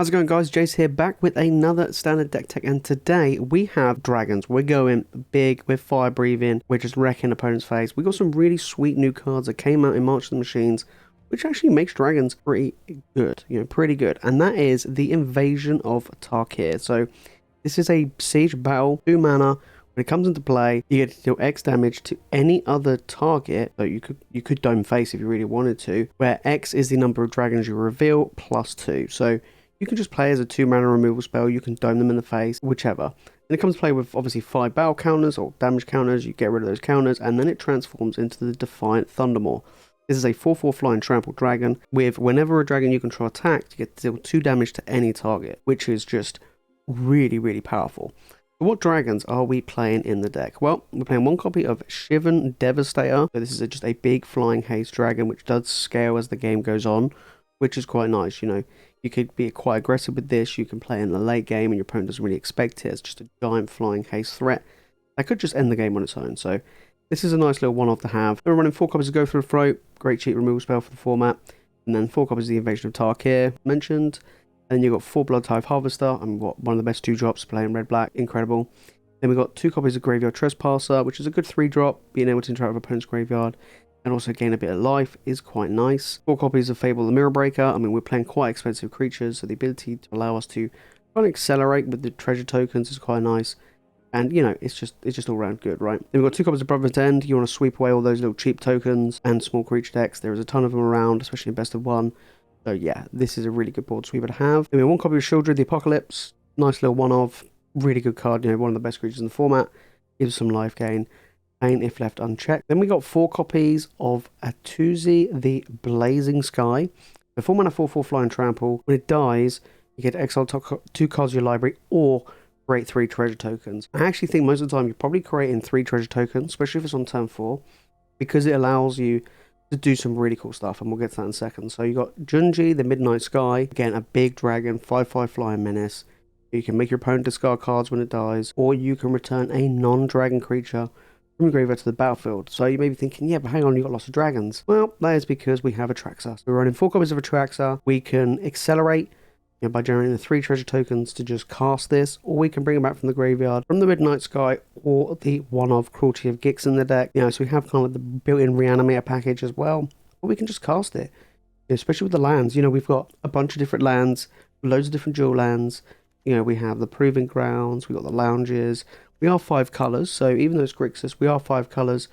How's it going, guys? Jace here, back with another standard deck tech, and today we have dragons. We're going big, we're fire breathing, we're just wrecking opponents' face. We got some really sweet new cards that came out in March of the Machines, which actually makes dragons pretty good, pretty good. And that is the Invasion of Tarkir. So this is a siege battle, 2 mana. When it comes into play, you get to deal X damage to any other target. So you could dome face if you really wanted to, where X is the number of dragons you reveal plus 2. So you can just play as a 2 mana removal spell. You can dome them in the face, whichever. And it comes to play with obviously 5 battle counters or damage counters. You get rid of those counters, and then it transforms into the Defiant Thundermaw. This is a 4/4 flying trample dragon with whenever a dragon you control attacks, you get to deal 2 damage to any target, which is just really, really powerful. What dragons are we playing in the deck? Well, we're playing 1 copy of Shivan Devastator. So this is just a big flying haste dragon, which does scale as the game goes on, which is quite nice. You could be quite aggressive with this. You can play in the late game and your opponent doesn't really expect it. It's just a giant flying haste threat that could just end the game on its own. So this is a nice little one-off to have. We're running 4 copies of Go for the Throat, great cheap removal spell for the format, and then 4 copies of the Invasion of Tarkir mentioned. And then you've got 4 Bloodtithe Harvester, and what one of the best 2-drops playing red-black, incredible. Then we've got 2 copies of Graveyard Trespasser, which is a good 3-drop, being able to interact with opponent's graveyard and also gain a bit of life is quite nice. 4 copies of Fable the Mirror Breaker. I mean, we're playing quite expensive creatures, so the ability to allow us to kind of accelerate with the treasure tokens is quite nice. And, it's just all around good, right? Then we've got 2 copies of Brotherhood End. You want to sweep away all those little cheap tokens and small creature decks. There is a ton of them around, especially in best of 1. So yeah, this is a really good board sweeper to have. Then we have 1 copy of Sheoldred the Apocalypse. Nice little one-of. Really good card, one of the best creatures in the format. Gives some life gain. Pain if left unchecked. Then we got 4 copies of Atsushi the Blazing Sky. The 4 mana 4/4 flying trample. When it dies, you get to exile 2 cards of your library or create 3 treasure tokens. I actually think most of the time you're probably creating 3 treasure tokens, especially if it's on turn 4, because it allows you to do some really cool stuff, and we'll get to that in a second. So you got Junji, the Midnight Sky, again a big dragon, 5/5 flying menace. You can make your opponent discard cards when it dies, or you can return a non-dragon creature from the graveyard to the battlefield. So you may be thinking, yeah, but hang on, you've got lots of dragons. Well, that is because we have Atraxa. So we're running 4 copies of Atraxa. We can accelerate by generating the 3 treasure tokens to just cast this, or we can bring it back from the graveyard, from the Midnight Sky, or the one-of Cruelty of Gix in the deck. So we have kind of the built-in reanimator package as well, or we can just cast it. Especially with the lands, we've got a bunch of different lands, loads of different dual lands. We have the Proving Grounds, we've got the Lounges. We are 5 colours, so even though it's Grixis, we are 5 colours.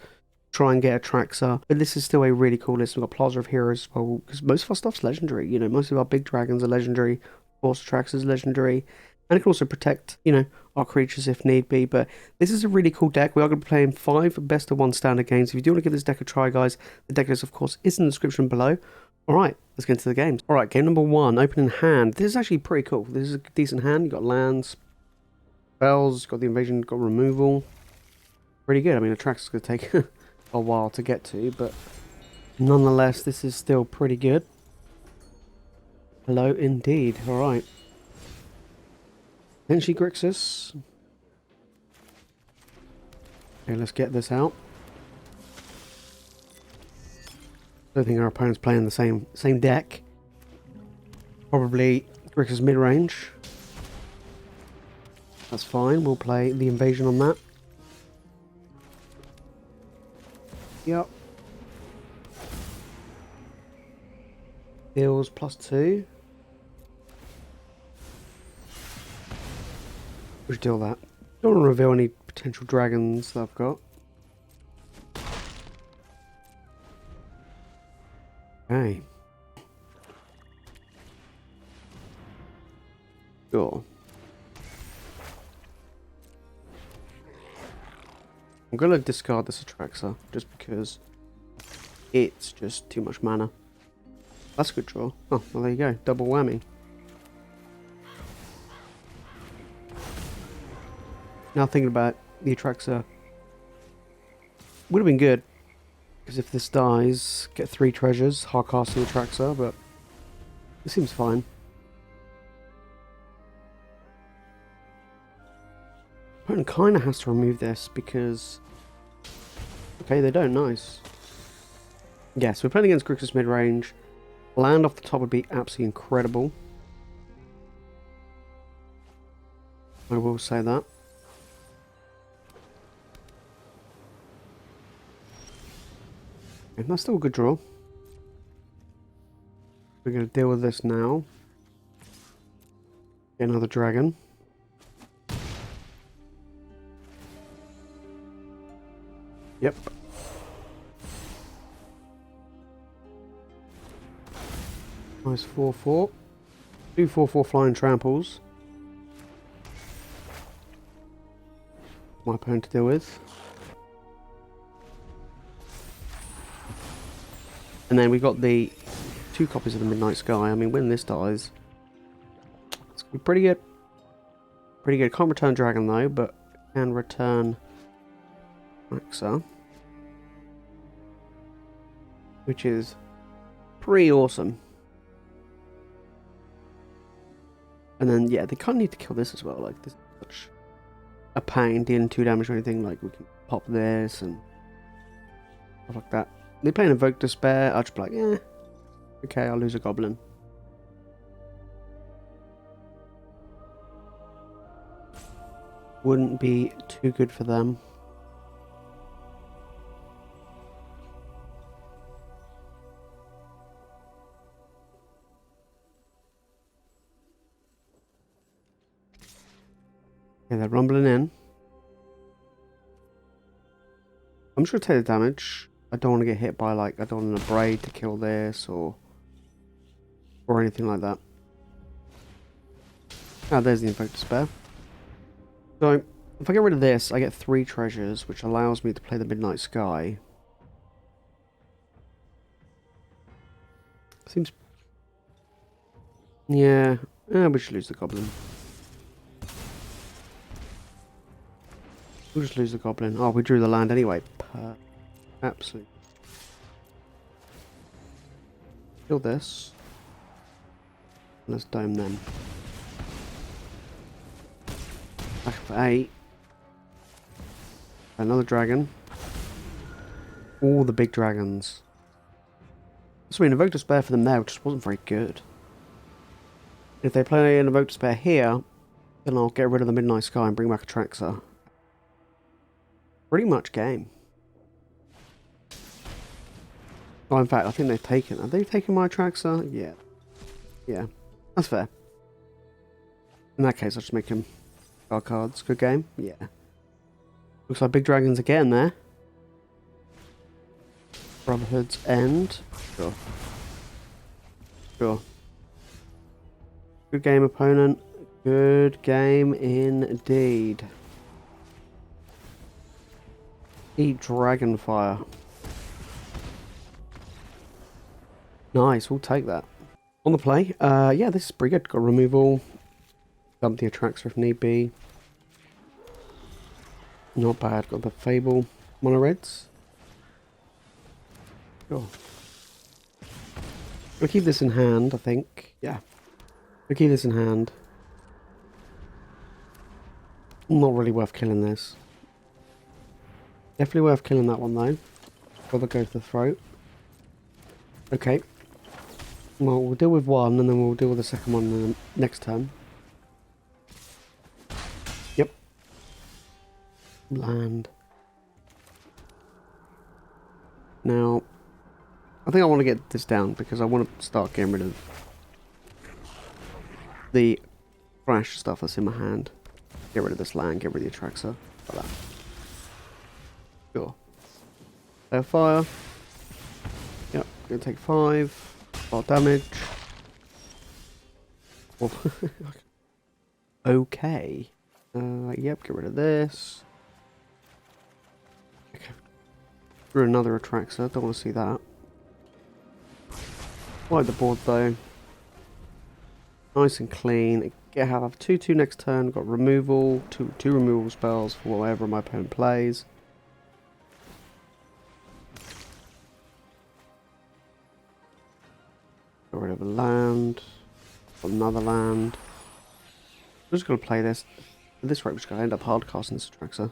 Try and get Atraxa, but this is still a really cool list. We've got Plaza of Heroes as well, because most of our stuff's legendary. Most of our big dragons are legendary. Of course, Atraxa is legendary, and it can also protect, our creatures if need be. But this is a really cool deck. We are going to be playing 5 best of 1 standard games. If you do want to give this deck a try, guys, the deck list, of course, is in the description below. All right, let's get into the games. All right, game number 1, opening hand. This is actually pretty cool. This is a decent hand. You got lands, spells, got the invasion, got removal. Pretty good. I mean, Atraxa's going to take a while to get to, but nonetheless, this is still pretty good. Hello indeed. Alright. Tenshi Grixis. Okay, let's get this out. Don't think our opponent's playing the same deck. Probably Grixis Midrange. That's fine. We'll play the invasion on that. Yep. Heals +2. We should deal that. Don't want to reveal any potential dragons that I've got. Okay. Sure. I'm going to discard this Atraxa just because it's just too much mana. That's a good draw. Oh, well there you go. Double whammy. Now thinking about the Atraxa, would have been good, because if this dies, get 3 treasures, hard casting Atraxa, but it seems fine. Opponent kind of has to remove this because, okay, they don't. Nice. Yes, we're playing against Grixis Midrange. Land off the top would be absolutely incredible. I will say that. And that's still a good draw. We're going to deal with this now. Get another dragon. Yep. Nice 4/4. 2/4/4 flying tramples. My opponent to deal with. And then we got the 2 copies of the Midnight Sky. I mean, when this dies, it's gonna be pretty good. Pretty good. Can't return dragon though, but can return Atraxa, which is pretty awesome. And then, yeah, they kind of need to kill this as well. Like, this is such a pain, dealing 2 damage or anything. Like, we can pop this and stuff like that. They play an Invoke Despair. I'll just be like, yeah, okay, I'll lose a goblin. Wouldn't be too good for them. Okay, they're rumbling in. I'm just going to take the damage. I don't want to get hit by, like, I don't want a braid to kill this or anything like that. Ah, there's the Invoke Despair. So, if I get rid of this, I get 3 treasures, which allows me to play the Midnight Sky. Seems... yeah, we should lose the goblin. We'll just lose the goblin. Oh, we drew the land anyway. Absolutely. Kill this. Let's dome them. Back for 8. Another dragon. All the big dragons. So we invoked Despair for them there, which just wasn't very good. If they play an Invoke Despair here, then I'll get rid of the Midnight Sky and bring back Atraxa. Pretty much game. Oh, in fact, I think they've taken... have they taken my Atraxa? Yeah. Yeah. That's fair. In that case, I'll just make him our cards. Good game? Yeah. Looks like big dragons again there. Brotherhood's end. Sure. Sure. Good game, opponent. Good game indeed. Eat Dragonfire. Nice, we'll take that. On the play, yeah, this is pretty good. Got removal. Dump the Atraxa if need be. Not bad. Got the Fable mono reds. Sure. We'll keep this in hand, I think. Yeah. We'll keep this in hand. Not really worth killing this. Definitely worth killing that one though. Rather go to the throat. Okay. Well, we'll deal with one and then we'll deal with the second one in the next turn. Yep. Land. Now, I think I want to get this down because I want to start getting rid of the trash stuff that's in my hand. Get rid of this land, get rid of the Atraxa. Like that. Sure. Fire. Yep, gonna take 5. Lot damage. Oh. Okay. Yep, get rid of this. Okay. Through another Atraxa, don't want to see that. Wipe the board though. Nice and clean. Have 2/2 next turn. Got removal, two removal spells for whatever my opponent plays. Got rid of a land. Got another land. I'm just going to play this. At this rate, we're just going to end up hard casting this Atraxa.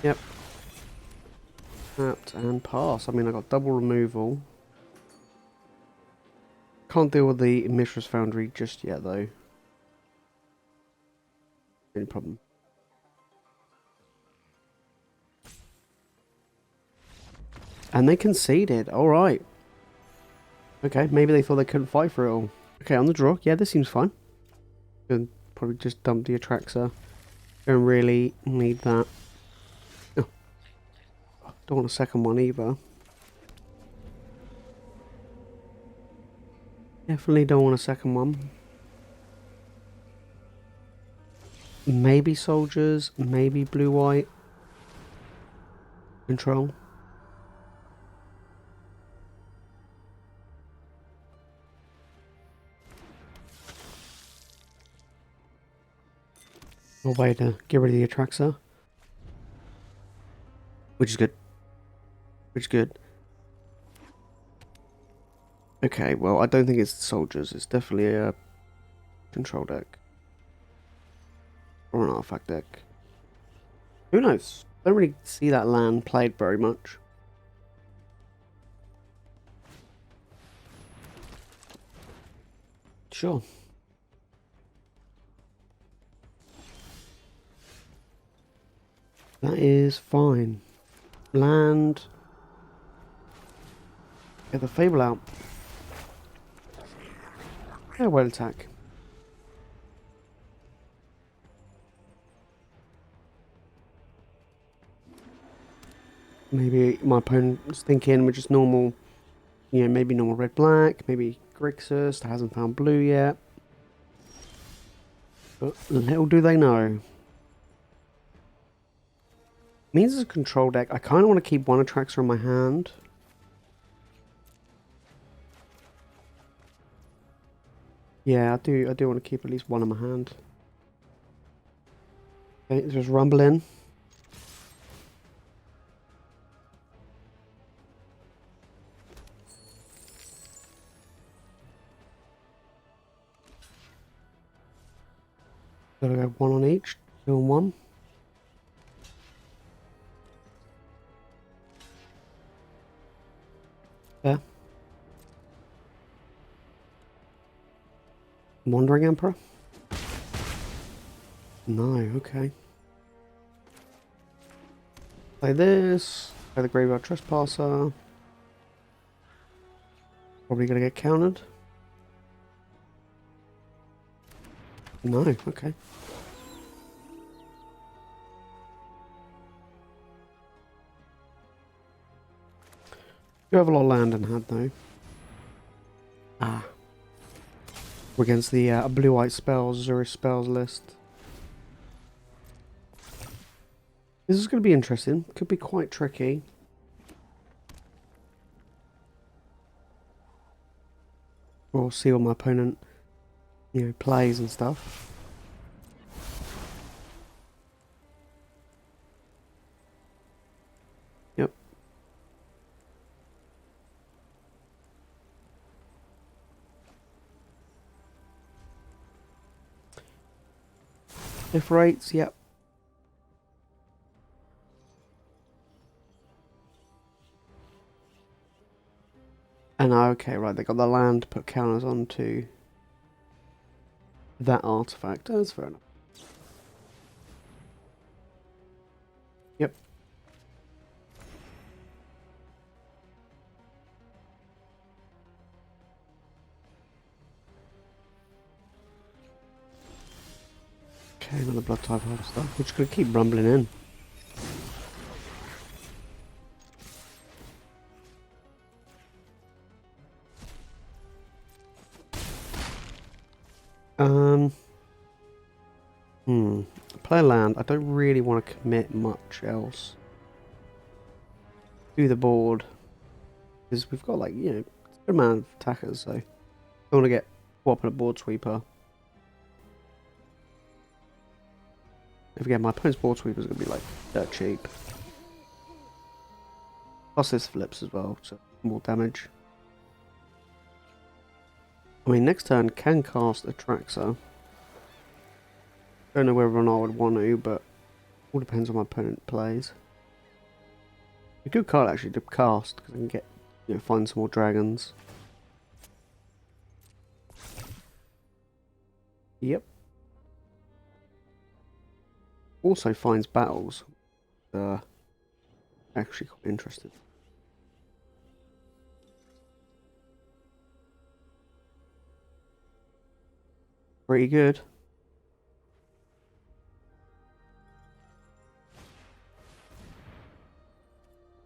Yep. Tapped and pass. I mean, I got double removal. Can't deal with the Mishra's Foundry just yet, though. Any problem. And they conceded. Alright. Okay, maybe they thought they couldn't fight for it all. Okay, on the draw. Yeah, this seems fine. Could probably just dump the Atraxa. Don't really need that. Oh. Don't want a second one either. Definitely don't want a second one. Maybe soldiers, maybe blue-white. Control. A way to get rid of the Atraxa. Which is good. Which is good. Okay, well, I don't think it's soldiers. It's definitely a control deck. Or an artifact deck. Who knows? I don't really see that land played very much. Sure. That is fine. Land. Get the Fable out. Yeah, well attack. Maybe my opponent's thinking we're just normal, you know, maybe normal red-black, maybe Grixis that hasn't found blue yet. But little do they know. Means it's a control deck. I kind of want to keep one Atraxa in my hand. Yeah, I do want to keep at least one in my hand. Okay, just rumble in. Gotta go one on each, 2 on 1. There. Wandering Emperor? No, okay. Play this. Play the Graveyard Trespasser. Probably gonna get countered. No, okay. You have a lot of land in hand though. Ah. We're against the blue-white spells, Zero spells list. This is going to be interesting. Could be quite tricky. We'll see what my opponent, you know, plays and stuff. Yep. If rates, yep. And okay, right, they got the land to put counters onto that artifact. Oh, that's fair enough. Yep. Okay, another Bloodtithe Harvester. We're just going to keep rumbling in. Play land. I don't really want to commit much else to the board. Because we've got, like, you know, a good amount of attackers, so I don't want to get caught up in a board sweeper. If again, my opponent's board sweeper is going to be, like, dirt cheap. Plus this flips as well, so more damage. I mean, next turn can cast Atraxa. Don't know whether or not I would want to, but all depends on my opponent plays. A good card actually to cast because I can get, find some more dragons. Yep. Also finds battles. Actually quite interesting. Pretty good.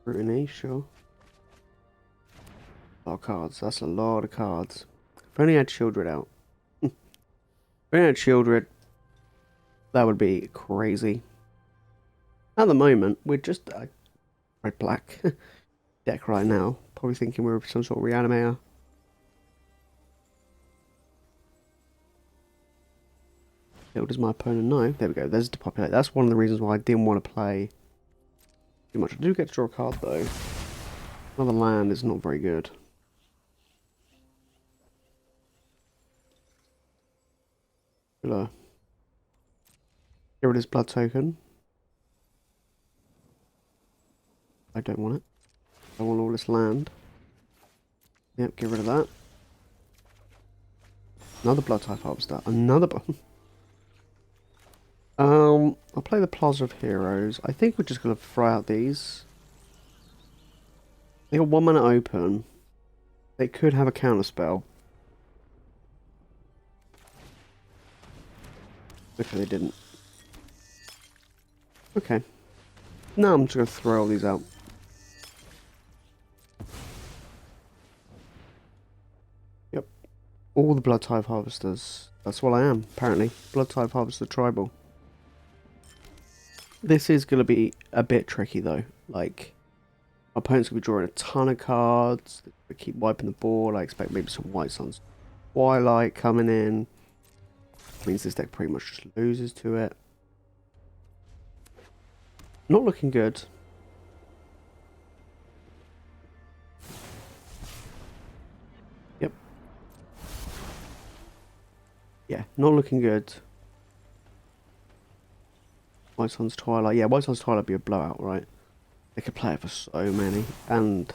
Scrutiny, sure. A lot of cards. That's a lot of cards. If only I had Sheoldred out. If only I had Sheoldred, that would be crazy. At the moment, we're just a red-black deck right now. Probably thinking we're some sort of reanimator. What does my opponent know? There we go. There's Depopulate. That's one of the reasons why I didn't want to play too much. I do get to draw a card though. Another land is not very good. Get rid of this blood token. I don't want it. I want all this land. Yep, get rid of that. Another Bloodtithe Harvester. Another... I'll play the Plaza of Heroes. I think we're just going to fry out these. They got 1 mana open. They could have a counter spell. Okay, they didn't. Okay. Now I'm just going to throw all these out. Yep. All the Bloodtithe Harvesters. That's what I am, apparently. Bloodtithe Harvester Tribal. This is going to be a bit tricky, though. Like, my opponent's going to be drawing a ton of cards. They keep wiping the board. I expect maybe some White Sun's Twilight coming in. Means this deck pretty much just loses to it. Not looking good. Yep. Yeah, not looking good. White Sun's Twilight. Yeah, White Sun's Twilight would be a blowout, right? They could play it for so many. And...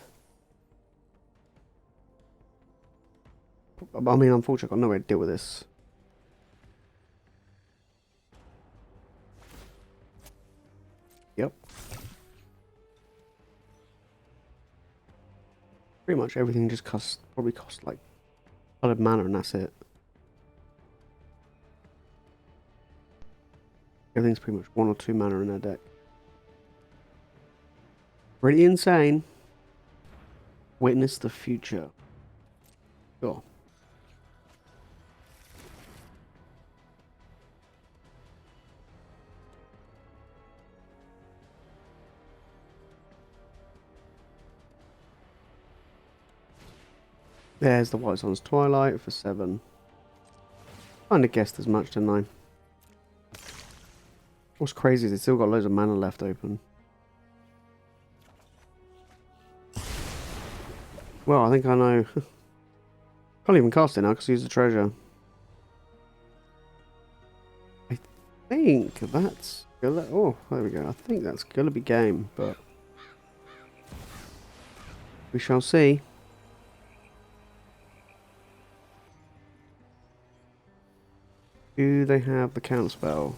I mean, unfortunately, I've got no way to deal with this. Yep. Pretty much everything just probably costs like 100 mana and that's it. Everything's pretty much 1 or 2 mana in their deck. Pretty insane. Witness the future. Sure. There's the White Sun's Twilight for 7. Kinda guessed as much, didn't I? What's crazy is they still got loads of mana left open. Well, I think I know. Can't even cast it now because I use the treasure. I think that's gonna... Oh, there we go. I think that's gonna be game, but... we shall see. Do they have the counterspell?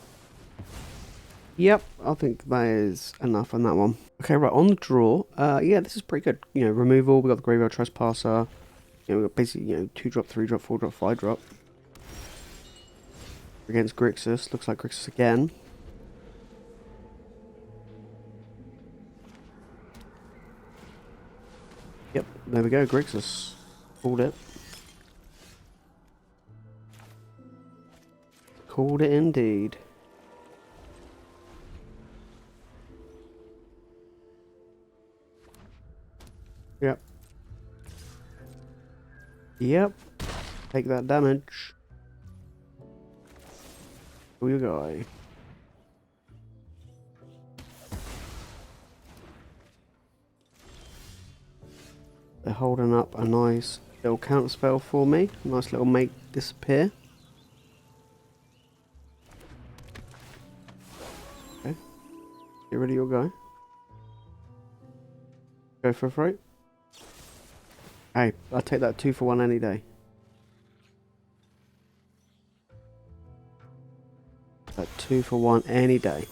Yep, I think that is enough on that one. Okay, right, on the draw, yeah, this is pretty good. You know, removal, we got the Graveyard Trespasser. You know, we got basically, 2-drop, 3-drop, 4-drop, 5-drop. Against Grixis, looks like Grixis again. Yep, there we go, Grixis. Called it. Called it indeed. Yep. Yep. Take that damage. Who you guy? They're holding up a nice little counterspell for me. Nice little make disappear. Okay. Get rid of your guy. Go for a fruit. Hey, I'll take that 2 for 1 any day. That 2 for 1 any day.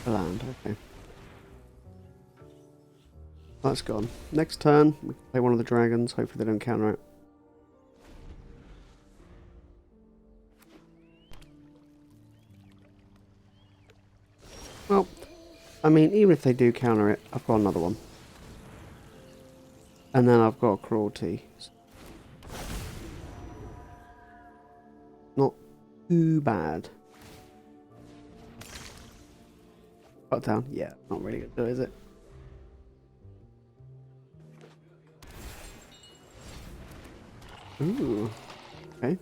Land, okay. That's gone. Next turn, we can play one of the dragons. Hopefully they don't counter it. Well, I mean, even if they do counter it, I've got another one. And then I've got Cruelty. Not too bad. Cut down? Yeah, not really good, is it? Ooh, okay.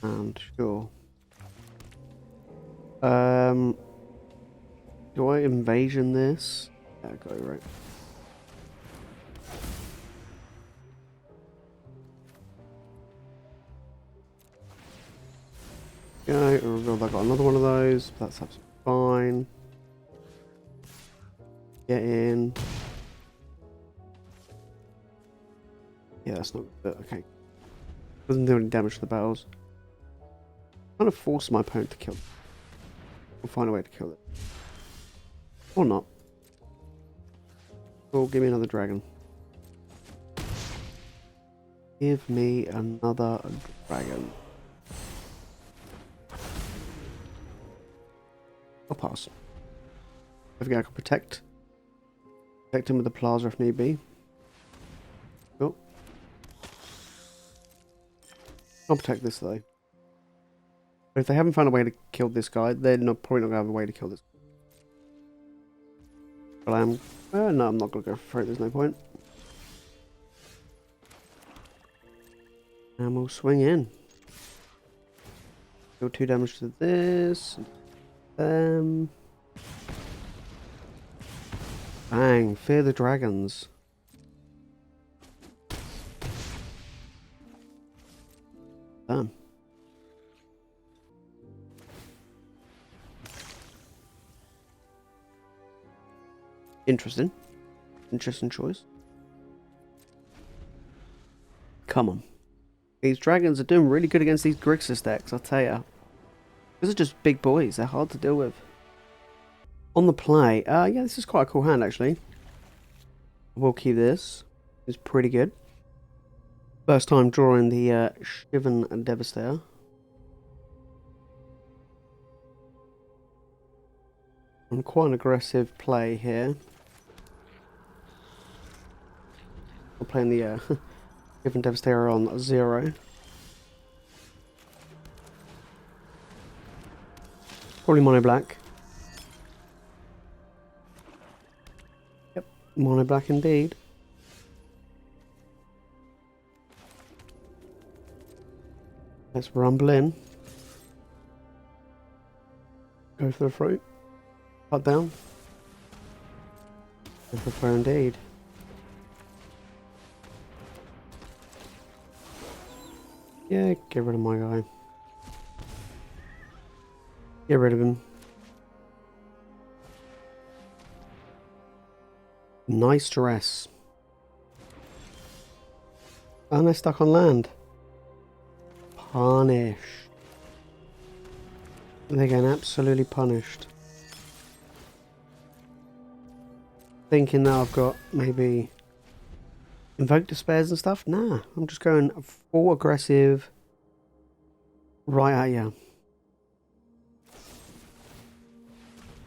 And sure. Do I invasion this? Yeah, go right. Go, revealed I got another one of those. That's absolutely fine. Get in. Yeah, that's not good. Okay. Doesn't do any damage to the battles. I'm trying to force my opponent to kill them. We'll find a way to kill it. Or not. Oh, give me another dragon. Give me another dragon. I'll pass. I think I can protect. Protect him with the Plaza if need be. Cool. I'll protect this though. But if they haven't found a way to kill this guy, they're probably not going to have a way to kill this. But I am... no, I'm not going to go for it. There's no point. And we'll swing in. Deal 2 damage to this. Bang. Fear the dragons. Damn. Interesting. Interesting choice. Come on. These dragons are doing really good against these Grixis decks, I'll tell ya. These are just big boys. They're hard to deal with. On the play, yeah, this is quite a cool hand, actually. We'll keep this. It's pretty good. First time drawing the Shivan Devastator. I'm quite an aggressive play here. I'm playing the Shivan Devastator on 0. Probably mono black. Yep, mono black indeed. Let's rumble in. Go for the fruit. Cut down. Go for the fire indeed. Yeah, get rid of my guy. Get rid of him. Nice dress. And they're stuck on land. Punished. They're getting absolutely punished. Thinking that I've got maybe Invoke Despairs and stuff. Nah, I'm just going full aggressive right at you.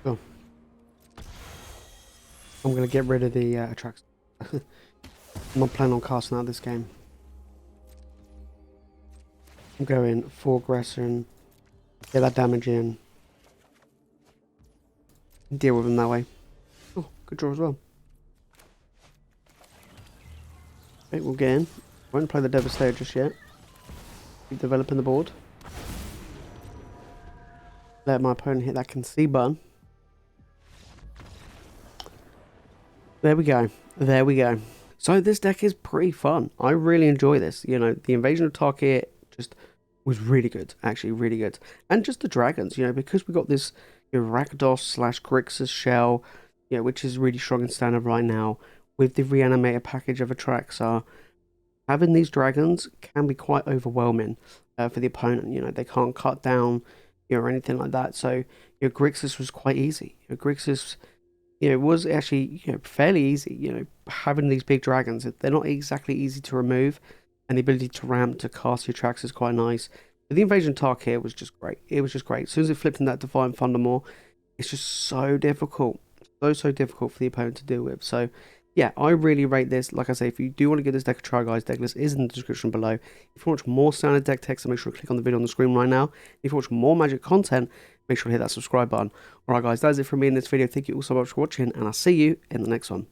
Go. I'm going to get rid of the Atraxa. I'm not planning on casting out this game. I'm going full aggression, get that damage in, deal with them that way. Oh, good draw as well. Okay, we'll get in. Won't play the Devastator just yet. Keep developing the board. Let my opponent hit that concede button. There we go. There we go. So this deck is pretty fun. I really enjoy this. You know, the Invasion of Tarkir just was really good, actually really good. And just the dragons, you know, because we got this Rakdos slash Grixis shell, you know, which is really strong in standard right now, with the reanimator package of Atraxa, having these dragons can be quite overwhelming for the opponent. You know, they can't cut down, you know, or anything like that. So your Grixis was quite easy. Your Grixis, you know, was actually, you know, fairly easy. You know, having these big dragons, they're not exactly easy to remove, and the ability to ramp to cast your tracks is quite nice. But the Invasion Tarkir was just great. It was just great. As soon as it flipped in that Defiant Thundermaw, it's just so difficult, so difficult for the opponent to deal with. So yeah, I really rate this. Like I say, if you do want to give this deck a try, guys, deck list is in the description below. If you want to watch more standard deck text, make sure to click on the video on the screen right now. If you want to watch more Magic content, make sure to hit that subscribe button. Alright guys, that is it from me in this video. Thank you all so much for watching, and I'll see you in the next one.